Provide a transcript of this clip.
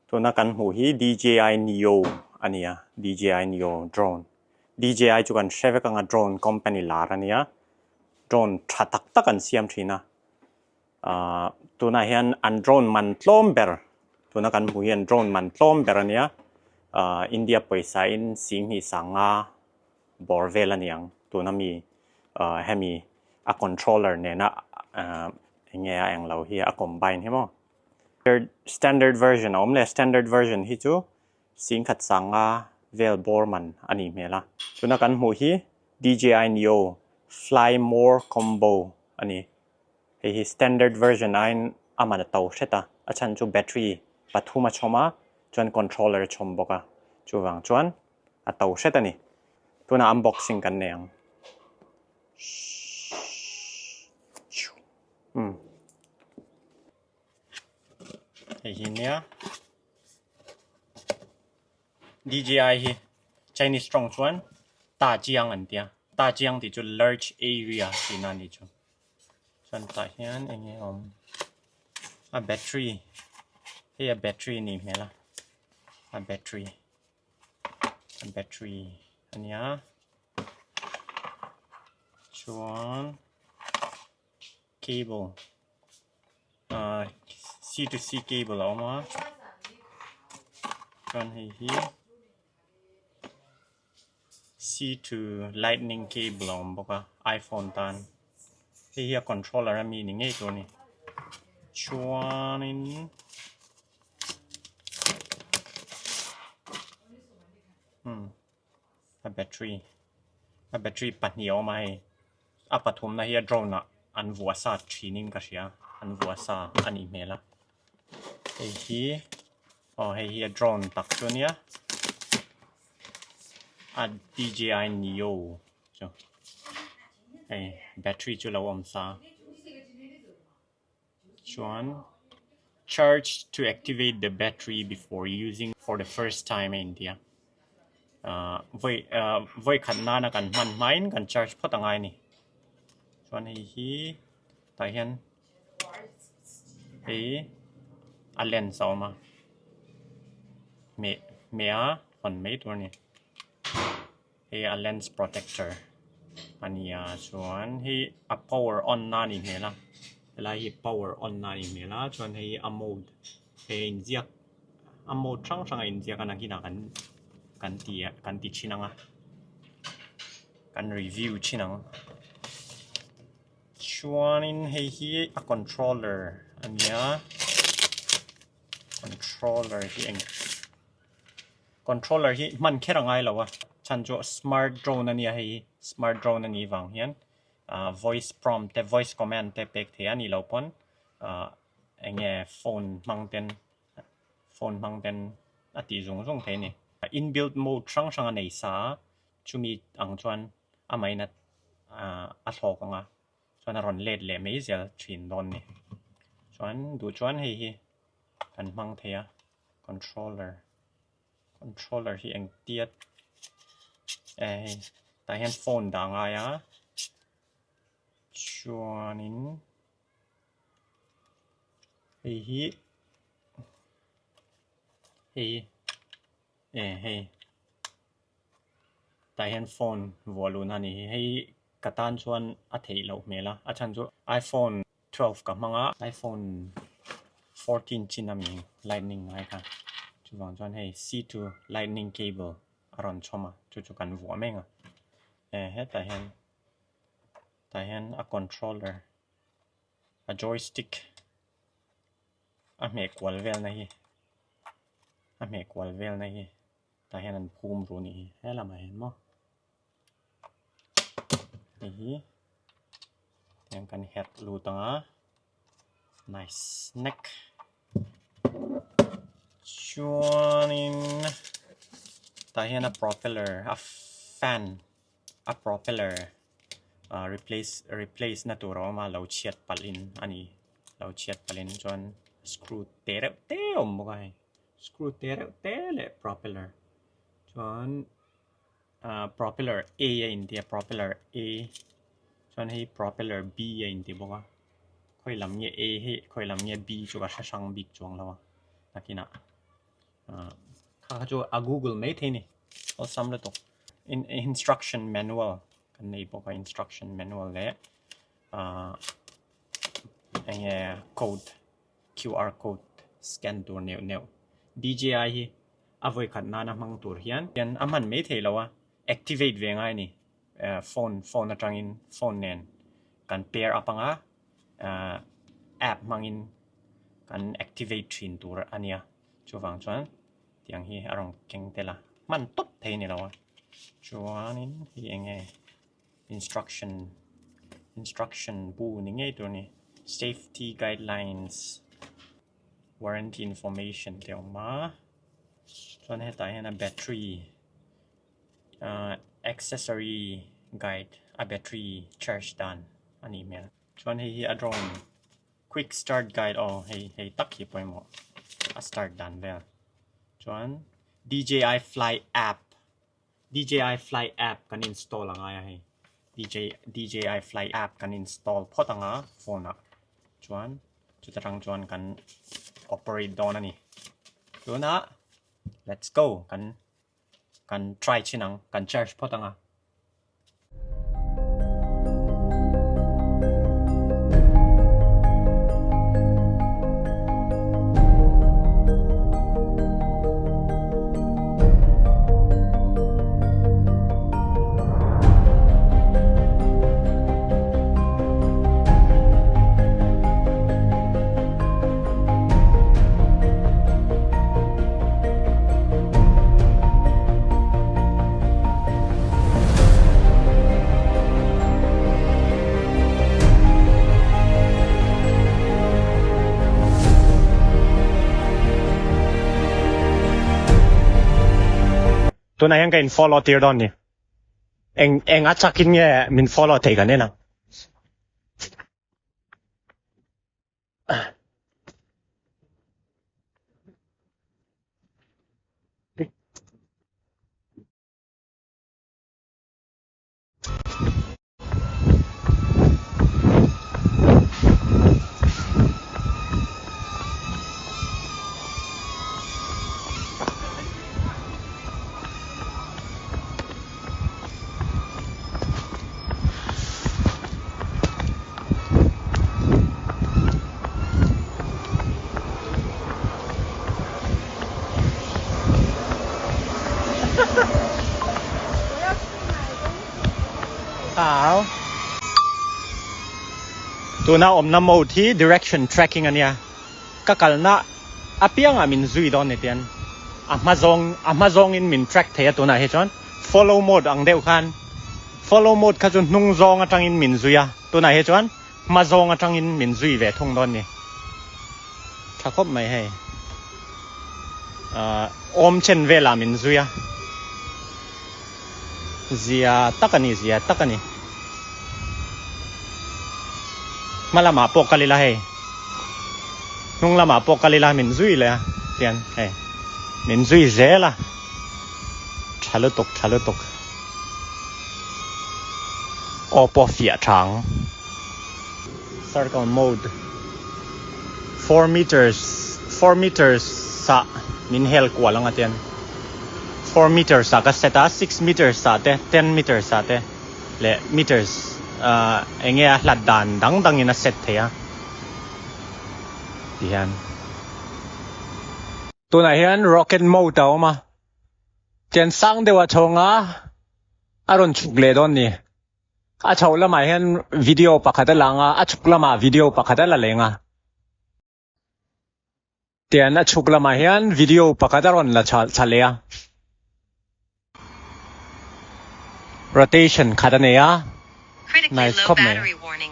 ตัวนักการหูฮี DJI Neo อันนี้DJI Neo drone DJI จุกันเชฟกันdrone company ลาอันนี้drone ชัดตักกันเสียมทีนะตัวนั้นเห็นอัน drone มันล้มเบอร์ตัวนักการหูเห็น drone มันล้มเบอร์อันนี้อินเดียไปใช้สิ่งที่สังบอร์เวลอันนี้ตัวนั้นมีให้มีcontroller เนี่ยนะอย่างเงี้ยอย่างเราเฮียcombine ใช่ไหมstandard version อมเลย standard version ที่จูสิ่งขัดสังเวลบอร์มันอันนี้เมล่ะตัวนักการหูฮี DJI Neo Fly more combo อันนี้ที่ standard version อันมันเตาเสร็จอาจารย์จูแบตเตอรี่ปัทุมาชมาจวน controller ชมบอกจูวางจวนเตาเสร็จนี่ตัวนั้น unboxing กันเนี่ยทีนี้ DJI ที่ Chinese strong ชวนตาเจียงอันเดียตาเจียงที่จู large area ที่นั่นที่จูส่วนตาเฮียนอย่างเงี้ยแบตเตอรี่ที่แบตเตอรี่นี่ไหมล่ะแบตเตอรี่อันนี้ชวนcable C to C cable ออกมาชวนให้ฮีC to lightning cable ออกมาบอกว่า iPhone ตันที่เฮีย controller มีนี่ไงตัวนี้ชวนนี่แบตเตอรี่ปัดเหนียวมาให้ปฐมนะเฮีย drone อันวัวซาชีนิ่งก็เชียอันวัวซาอันนี้เมล่ะเฮีย drone ตักตัวเนี้ยDJI Neo จ้ะแบตเตอรี่จุลวมซาชวน charge to activate the battery before using for the first time in India voiขันหน้านะกันมันไม่กัน charge พอตั้งไงนี่ชวนให้แต่เห็นเลนส์ออกมาเมียคนไม่ตัวนี้เลนส์ protector อันนี้ชวนให้ power on หน้านี่เมล่ะเวลาให้ power on หน้านี่เมล่ะชวนให้mode อินเดียmode ช่างอินเดียกันกินกันตีชินังกันรีวิวชินังชวนให้controller อันนี้controller ที่controller ที่มันแค่ยังไงล่ะวะฉันจะ smart drone อันนี้ให้ smart drone อันนี้วางเห็นvoice prompt แต่ voice command แต่เป็กเทียนี่เราพ้นเงี้ย phone มังเป็นอติจงเท่นี่ inbuilt mode ช่างอันไหนซะจะมีชวนไม่นัดทอกงชวนรอนเลดเลยไม่เสียชินโดนนี่ชวนให้กันมังเทีย controller ที่เตียดแต่เห็นโฟนดังไงชวนนินแต่เห็นโฟนวัวลูน่านี่ให้กระตันชวนอัฐิเราเมล่ะอาจารย์จู iPhone 12 กับมังiPhone 14 ชินามี Lightning ไงค่ะจูวางชวนให้ C to Lightning cable อารอนชมาจูกันวัวแม่งแต่เห็นcontroller joystick เมกวอลเวลนะฮีแต่เห็นภูมิรู้นี่ให้ละมาเห็นมั้งนี่ยังกันเห็ดรูตังnice neck ชวนนินแต่เห็นpropeller fan propeller replace นะตัวเรามาเราเชียดปลินอันนี้เราเชียดปลินจน screw เตะอมบอกไง screw เตะเลย propeller จนpropeller A อินเดีย propeller A จนให้ propeller B อินเดียบอกว่าค่อยลำเงี้ย A ให้ค่อยลำเงี้ย B จุกช่าง B จวงแล้วนักกินะ ข้าจะเอา Google ไม่ทีนี่เอาซ้ำเลยตัว instruction manual กันในพวก instruction manual เลยไอ้เงี้ย code QR code scan ตัวเนียว DJI เอาไว้ขัดหน้ามังตัวเฮียนอามันไม่ทีแล้ววะ activate เวงไงนี่phone จังอิน phone เนี่ยกัน pair อ่ะปังapp มังอินกัน activate ชินตัวอันเนี้ยชัวร์ฟังชวนอย่างที่อารมณ์เก่งแต่ละมันตุ๊ดเทนี่แล้ววะชัวร์นี่ที่เองไง instruction บูนี่ไงตัวนี้ safety guidelines warranty information เดี๋ยวมาชวนให้ตายให้นะ battery accessory guide a battery charge done อันนี้เนี่ยชวนให้อารมณ์ quick start guideให้ตักขีดไปหมด start done แล้วชวน DJI Fly app DJI Fly app กัน install ละไงให้ DJI Fly app กัน install พอตั้งอ่ะ phone อ่ะชวนจุดตรังชวนกัน operate ดอนนั่นนี่ดูนะ let's go กัน try ชินังกัน charge พอตั้งอ่ะตัวไหนยังกัน follow ตีร์ดอนนี่เองอาจจะกินเนี่ยมัน follow ตีกันเนี่ยนะตัวน่าอมน้ำโมที่ direction tracking อันเนี้ยก็กลน่าอาเปียงอ่ะมินซุยดอนเนี่ยเตียนมาซองอินมิน track เทียตัวน่าเฮจอน follow mode อังเดียวกัน follow mode ข้าจนนุ่งซองอ่ะจังอินมินซุยอ่ะตัวน่าเฮจอนมาซองอ่ะจังอินมินซุยเวทงดอนเนี่ยถ้าครบไม่ให้อมเช่นเวลามินซุยอ่ะเสียตักกันนี่มาละมาปกกันเลยละเฮ้นุ่งละมาปกกันเลยละมินซุยเลยอ่ะเตียนเฮ้มินซุยเจ๋ละชาลุตกโอปอเฟียช้าง circle mode 4 meters สะมินเฮลกว่าแล้วงั้นเตียน4 meters สะก็เซต6 meters สะเต้10 meters สะเต้และ metersเงี้ยหลัดดันดังอินเซตเทียดีฮันตัวไหนฮัน rocket mode เอามาเจนสังเดียวชงอ่ะอารมณ์ฉุกเลยตอนนี้ชาวละมาฮันวิดีโอปักขัดลังอ่ะฉุกละมาวิดีโอปักขัดละเลงอ่ะเตียนฉุกละมาฮันวิดีโอปักขัดรอนละชาเลีย rotation ขัดเนี่ยNice, low battery warning.